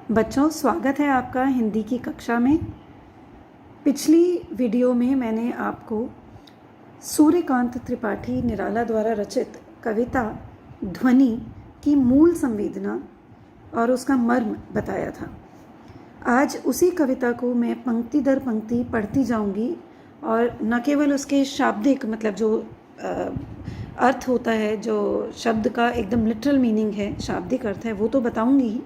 बच्चों, स्वागत है आपका हिंदी की कक्षा में। पिछली वीडियो में मैंने आपको सूर्यकांत त्रिपाठी निराला द्वारा रचित कविता ध्वनि की मूल संवेदना और उसका मर्म बताया था। आज उसी कविता को मैं पंक्ति दर पंक्ति पढ़ती जाऊंगी और न केवल उसके शाब्दिक मतलब जो अर्थ होता है, जो शब्द का एकदम लिटरल मीनिंग है, शाब्दिक अर्थ है, वो तो बताऊंगी ही,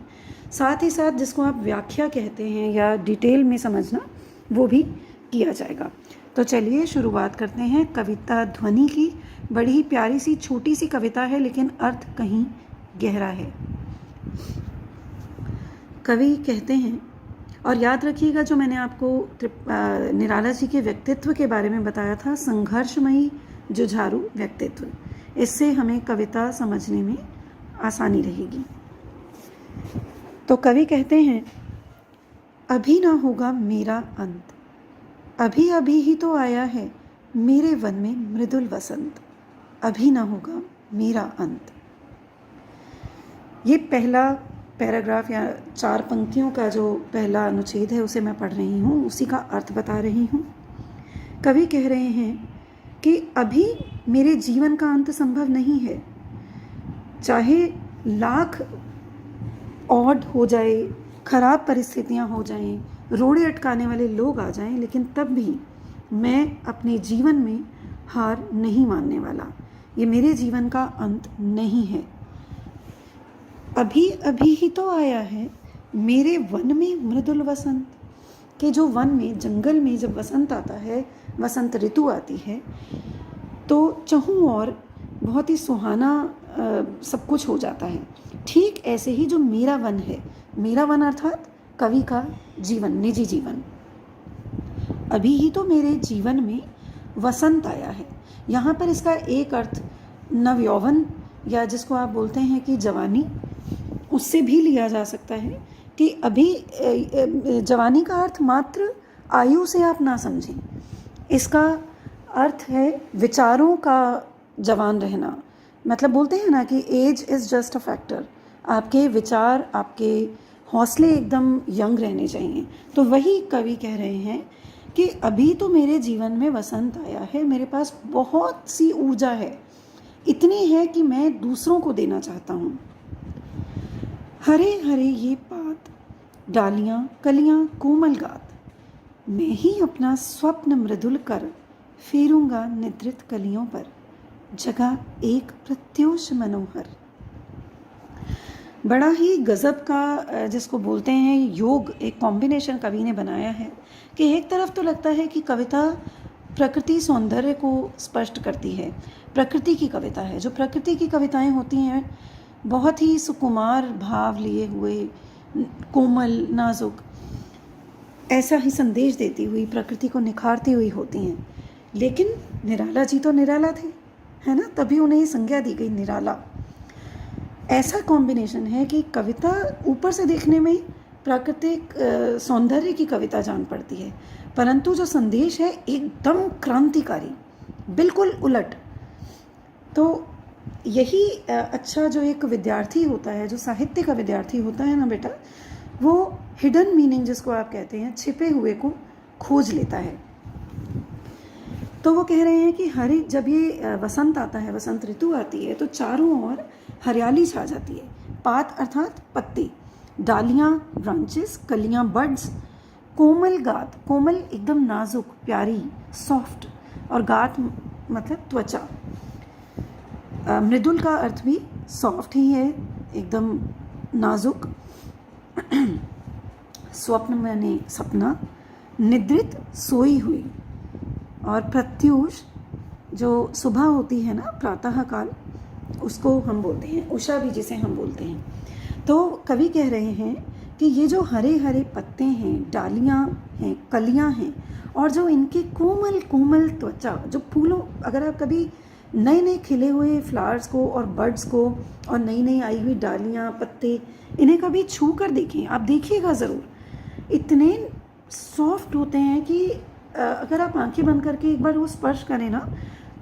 साथ ही साथ जिसको आप व्याख्या कहते हैं या डिटेल में समझना, वो भी किया जाएगा। तो चलिए शुरुआत करते हैं कविता ध्वनि की। बड़ी ही प्यारी सी छोटी सी कविता है, लेकिन अर्थ कहीं गहरा है। कवि कहते हैं, और याद रखिएगा जो मैंने आपको निराला जी के व्यक्तित्व के बारे में बताया था, संघर्षमयी जुझारू व्यक्तित्व, इससे हमें कविता समझने में आसानी रहेगी। तो कवि कहते हैं, अभी ना होगा मेरा अंत, अभी अभी ही तो आया है मेरे वन में मृदुल वसंत, अभी ना होगा मेरा अंत। ये पहला पैराग्राफ या 4 पंक्तियों का जो पहला अनुच्छेद है उसे मैं पढ़ रही हूँ, उसी का अर्थ बता रही हूँ। कवि कह रहे हैं कि अभी मेरे जीवन का अंत संभव नहीं है, चाहे लाख ऑड हो जाए, खराब परिस्थितियां हो जाएं, रोड़े अटकाने वाले लोग आ जाएं, लेकिन तब भी मैं अपने जीवन में हार नहीं मानने वाला। ये मेरे जीवन का अंत नहीं है। अभी अभी ही तो आया है मेरे वन में मृदुल वसंत, कि जो वन में, जंगल में जब वसंत आता है, वसंत ऋतु आती है, तो चहूँ और बहुत ही सुहाना सब कुछ हो जाता है। ठीक ऐसे ही जो मेरा वन है, मेरा वन अर्थात कवि का जीवन, निजी जीवन, अभी ही तो मेरे जीवन में वसंत आया है। यहाँ पर इसका एक अर्थ नवयौवन या जिसको आप बोलते हैं कि जवानी, उससे भी लिया जा सकता है कि अभी जवानी का अर्थ मात्र आयु से आप ना समझें, इसका अर्थ है विचारों का जवान रहना। मतलब बोलते हैं ना कि age is just a factor, आपके विचार, आपके हौसले एकदम यंग रहने चाहिए। तो वही कवि कह रहे हैं कि अभी तो मेरे जीवन में वसंत आया है, मेरे पास बहुत सी ऊर्जा है, इतनी है कि मैं दूसरों को देना चाहता हूँ। हरे हरे ये पात, डालियाँ कलियाँ कोमल गात, मैं ही अपना स्वप्न मृदुल कर फेरूंगा निद्रित कलियों पर, जगह एक प्रत्योष मनोहर। बड़ा ही गज़ब का जिसको बोलते हैं योग, एक कॉम्बिनेशन कवि ने बनाया है कि एक तरफ तो लगता है कि कविता प्रकृति सौंदर्य को स्पष्ट करती है, प्रकृति की कविता है। जो प्रकृति की कविताएं होती हैं बहुत ही सुकुमार भाव लिए हुए, कोमल, नाजुक, ऐसा ही संदेश देती हुई, प्रकृति को निखारती हुई होती हैं। लेकिन निराला जी तो निराला थे, है ना, तभी उन्हें ये संज्ञा दी गई निराला। ऐसा कॉम्बिनेशन है कि कविता ऊपर से देखने में प्राकृतिक सौंदर्य की कविता जान पड़ती है, परंतु जो संदेश है एकदम क्रांतिकारी, बिल्कुल उलट। तो यही अच्छा जो एक विद्यार्थी होता है, जो साहित्य का विद्यार्थी होता है ना बेटा, वो हिडन मीनिंग जिसको आप कहते हैं, छिपे हुए को खोज लेता है। तो वो कह रहे हैं कि जब ये वसंत आता है, वसंत ऋतु आती है, तो चारों ओर हरियाली छा जाती है। पात अर्थात पत्ते, डालियाँ ब्रांचेस, कलियाँ बड्स, कोमल गात, कोमल एकदम नाजुक, प्यारी, सॉफ्ट, और गात मतलब त्वचा। मृदुल का अर्थ भी सॉफ्ट ही है, एकदम नाजुक। स्वप्न माने सपना, निद्रित सोई हुई, और प्रत्यूष जो सुबह होती है ना, प्रातः काल, उसको हम बोलते हैं उषा भी, जिसे हम बोलते हैं। तो कवि कह रहे हैं कि ये जो हरे हरे पत्ते हैं, डालियाँ हैं, कलियाँ हैं, और जो इनके कोमल कोमल त्वचा, जो फूलों, अगर आप कभी नए नए खिले हुए फ्लावर्स को और बर्ड्स को और नई नई आई हुई डालियाँ, पत्ते, इन्हें कभी छू कर देखें, आप देखिएगा ज़रूर, इतने सॉफ्ट होते हैं कि अगर आप आंखें बंद करके एक बार वो स्पर्श करें ना,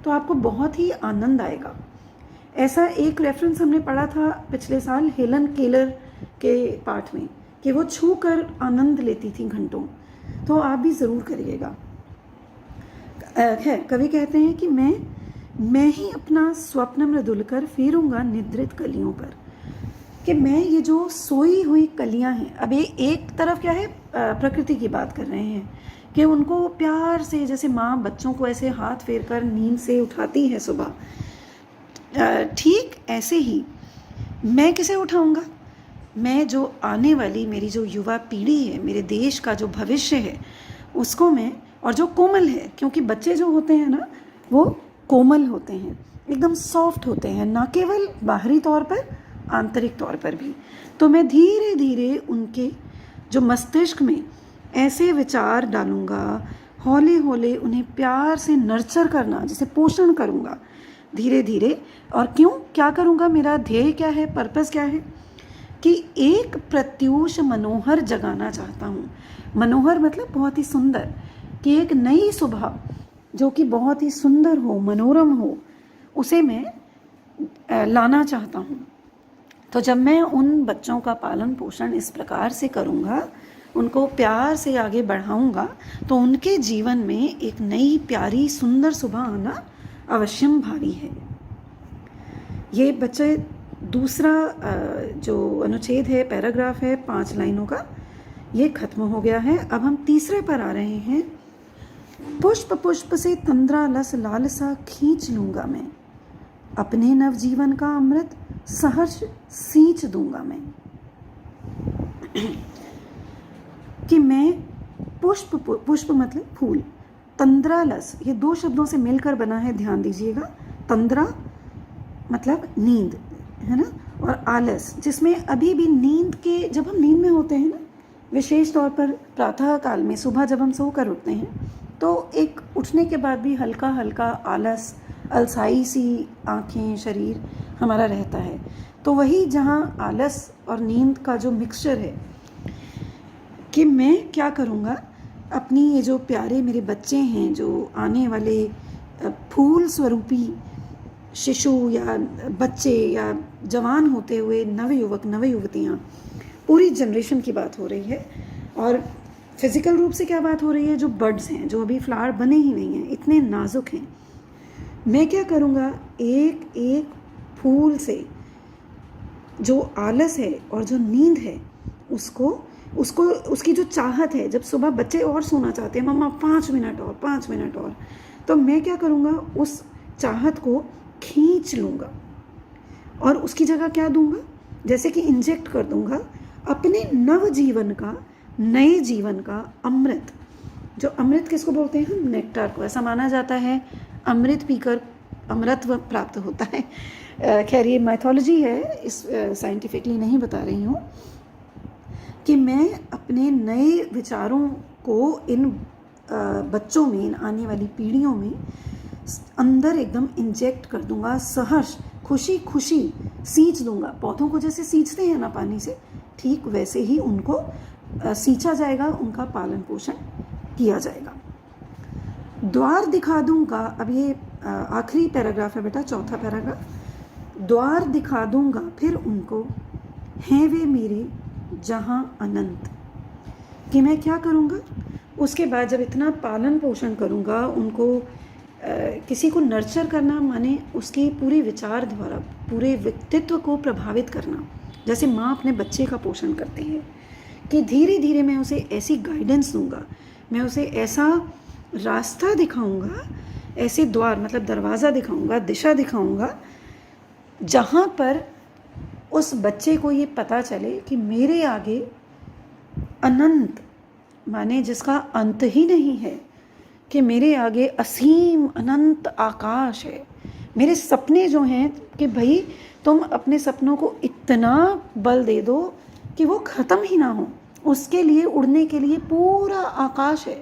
तो आपको बहुत ही आनंद आएगा। ऐसा एक रेफरेंस हमने पढ़ा था पिछले साल हेलन केलर के पाठ में, कि वो छू कर आनंद लेती थी घंटों। तो आप भी ज़रूर करिएगा। है कवि कहते हैं कि मैं ही अपना स्वप्न मृदुल कर फेरूंगा निद्रित कलियों पर, कि मैं ये जो सोई हुई कलियां हैं, अब ये एक तरफ क्या है, प्रकृति की बात कर रहे हैं कि उनको प्यार से, जैसे माँ बच्चों को ऐसे हाथ फेर कर नींद से उठाती है सुबह, ठीक ऐसे ही मैं किसे उठाऊंगा? मैं जो आने वाली मेरी जो युवा पीढ़ी है, मेरे देश का जो भविष्य है, उसको मैं, और जो कोमल है, क्योंकि बच्चे जो होते हैं ना वो कोमल होते हैं, एकदम सॉफ्ट होते हैं, ना केवल बाहरी तौर पर, आंतरिक तौर पर भी। तो मैं धीरे धीरे उनके जो मस्तिष्क में ऐसे विचार डालूंगा, हौले हौले उन्हें प्यार से नर्चर करना, जैसे पोषण करूंगा धीरे धीरे। और क्यों, क्या करूंगा, मेरा ध्येय क्या है, पर्पस क्या है, कि एक प्रत्यूष मनोहर जगाना चाहता हूँ। मनोहर मतलब बहुत ही सुंदर, कि एक नई सुबह जो कि बहुत ही सुंदर हो, मनोरम हो, उसे मैं लाना चाहता हूँ। तो जब मैं उन बच्चों का पालन पोषण इस प्रकार से करूँगा, उनको प्यार से आगे बढ़ाऊँगा, तो उनके जीवन में एक नई प्यारी सुंदर सुबह आना अवश्यम भावी है। ये बच्चे दूसरा जो अनुच्छेद है, पैराग्राफ है 5 लाइनों का, ये खत्म हो गया है। अब हम तीसरे पर आ रहे हैं। पुष्प पुष्प से तंद्रा लस लालसा खींच लूँगा मैं, अपने नवजीवन का अमृत सहर्ष सींच दूंगा मैं। कि मैं पुष्प, पुष्प मतलब फूल, तंद्रा लस, ये 2 शब्दों से मिलकर बना है, ध्यान दीजिएगा। तंद्रा मतलब नींद है ना, और आलस, जिसमें अभी भी नींद के, जब हम नींद में होते हैं ना, विशेष तौर पर प्रातः काल में, सुबह जब हम सोकर उठते हैं, तो एक उठने के बाद भी हल्का हल्का आलस, अलसाई सी आँखें, शरीर हमारा रहता है। तो वही जहाँ आलस और नींद का जो मिक्सचर है, कि मैं क्या करूँगा, अपनी ये जो प्यारे मेरे बच्चे हैं, जो आने वाले फूल स्वरूपी शिशु या बच्चे या जवान होते हुए नवयुवक नवयुवतियाँ, पूरी जनरेशन की बात हो रही है। और फिज़िकल रूप से क्या बात हो रही है, जो बर्ड्स हैं, जो अभी फ्लावर बने ही नहीं हैं, इतने नाजुक हैं। मैं क्या करूँगा, एक एक फूल से जो आलस है और जो नींद है, उसको उसकी जो चाहत है, जब सुबह बच्चे और सोना चाहते हैं, मम्मा 5 मिनट और, 5 मिनट और, तो मैं क्या करूँगा, उस चाहत को खींच लूँगा और उसकी जगह क्या दूँगा, जैसे कि इंजेक्ट कर दूँगा अपने नव जीवन का, नए जीवन का अमृत। जो अमृत किसको बोलते हैं हम, नेक्टर को। ऐसा माना जाता है अमृत पीकर अमृतत्व प्राप्त होता है। खैर ये मैथोलॉजी है, इस साइंटिफिकली नहीं बता रही हूँ। कि मैं अपने नए विचारों को इन बच्चों में, इन आने वाली पीढ़ियों में अंदर एकदम इंजेक्ट कर दूंगा, सहर्ष खुशी खुशी सींच दूंगा। पौधों को जैसे सींचते हैं ना पानी से, ठीक वैसे ही उनको सींचा जाएगा, उनका पालन पोषण किया जाएगा। द्वार दिखा दूंगा, अब ये आखिरी पैराग्राफ है बेटा, चौथा पैराग्राफ। द्वार दिखा दूंगा फिर उनको, हैं वे मेरे जहाँ अनंत। कि मैं क्या करूँगा, उसके बाद जब इतना पालन पोषण करूँगा, उनको किसी को नर्चर करना माने उसकी पूरी विचारधारा, पूरे व्यक्तित्व को प्रभावित करना, जैसे माँ अपने बच्चे का पोषण करती है, कि धीरे धीरे मैं उसे ऐसी गाइडेंस दूंगा, मैं उसे ऐसा रास्ता दिखाऊंगा, ऐसे द्वार मतलब दरवाज़ा दिखाऊंगा, दिशा दिखाऊंगा, जहाँ पर उस बच्चे को ये पता चले कि मेरे आगे अनंत, माने जिसका अंत ही नहीं है, कि मेरे आगे असीम अनंत आकाश है। मेरे सपने जो हैं, कि भाई तुम अपने सपनों को इतना बल दे दो कि वो ख़त्म ही ना हो, उसके लिए उड़ने के लिए पूरा आकाश है।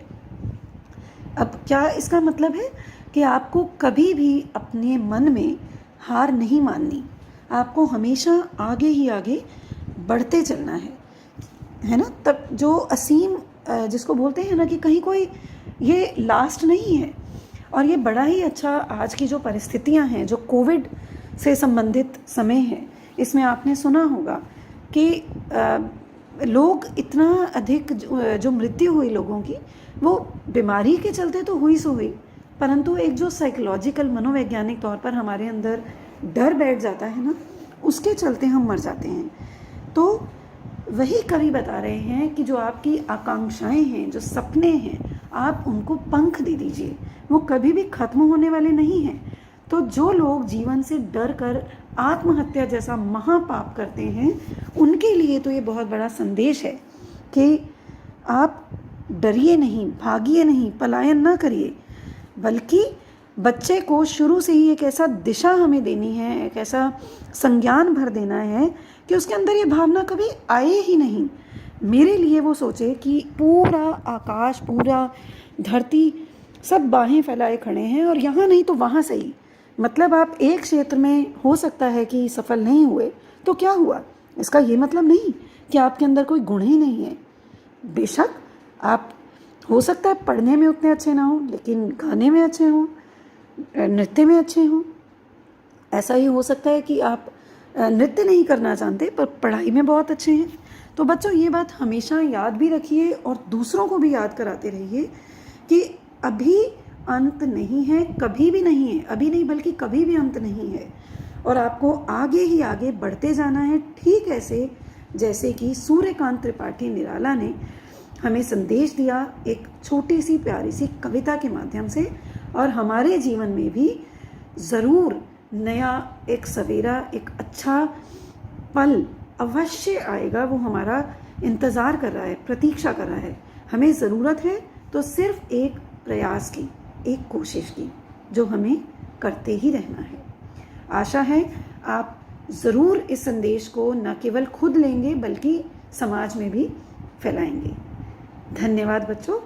अब क्या इसका मतलब है कि आपको कभी भी अपने मन में हार नहीं माननी, आपको हमेशा आगे ही आगे बढ़ते चलना है ना। तब जो असीम जिसको बोलते हैं ना कि कहीं कोई ये लास्ट नहीं है। और ये बड़ा ही अच्छा, आज की जो परिस्थितियां हैं, जो कोविड से संबंधित समय है, इसमें आपने सुना होगा कि लोग इतना अधिक जो मृत्यु हुई लोगों की, वो बीमारी के चलते तो हुई सो हुई, परंतु एक जो साइकोलॉजिकल मनोवैज्ञानिक तौर पर हमारे अंदर डर बैठ जाता है ना, उसके चलते हम मर जाते हैं। तो वही कवि बता रहे हैं कि जो आपकी आकांक्षाएं हैं, जो सपने हैं, आप उनको पंख दे दीजिए, वो कभी भी खत्म होने वाले नहीं हैं। तो जो लोग जीवन से डर कर आत्महत्या जैसा महापाप करते हैं, उनके लिए तो ये बहुत बड़ा संदेश है कि आप डरिए नहीं, भागिए नहीं, पलायन ना करिए, बल्कि बच्चे को शुरू से ही एक ऐसा दिशा हमें देनी है, एक ऐसा संज्ञान भर देना है कि उसके अंदर ये भावना कभी आए ही नहीं। मेरे लिए वो सोचे कि पूरा आकाश, पूरा धरती, सब बाहें फैलाए खड़े हैं और यहाँ नहीं तो वहाँ सही। मतलब आप एक क्षेत्र में हो सकता है कि सफल नहीं हुए, तो क्या हुआ, इसका ये मतलब नहीं कि आपके अंदर कोई गुण ही नहीं है। बेशक आप हो सकता है पढ़ने में उतने अच्छे ना हो, लेकिन गाने में अच्छे हों, नृत्य में अच्छे हों। ऐसा ही हो सकता है कि आप नृत्य नहीं करना जानते पर पढ़ाई में बहुत अच्छे हैं। तो बच्चों, ये बात हमेशा याद भी रखिए और दूसरों को भी याद कराते रहिए कि अभी अंत नहीं है, कभी भी नहीं है, अभी नहीं बल्कि कभी भी अंत नहीं है, और आपको आगे ही आगे बढ़ते जाना है। ठीक ऐसे जैसे कि सूर्यकांत त्रिपाठी निराला ने हमें संदेश दिया एक छोटी सी प्यारी सी कविता के माध्यम से, और हमारे जीवन में भी ज़रूर नया एक सवेरा, एक अच्छा पल अवश्य आएगा। वो हमारा इंतज़ार कर रहा है, प्रतीक्षा कर रहा है। हमें ज़रूरत है तो सिर्फ एक प्रयास की, एक कोशिश की, जो हमें करते ही रहना है। आशा है आप ज़रूर इस संदेश को न केवल खुद लेंगे बल्कि समाज में भी फैलाएंगे। धन्यवाद बच्चों।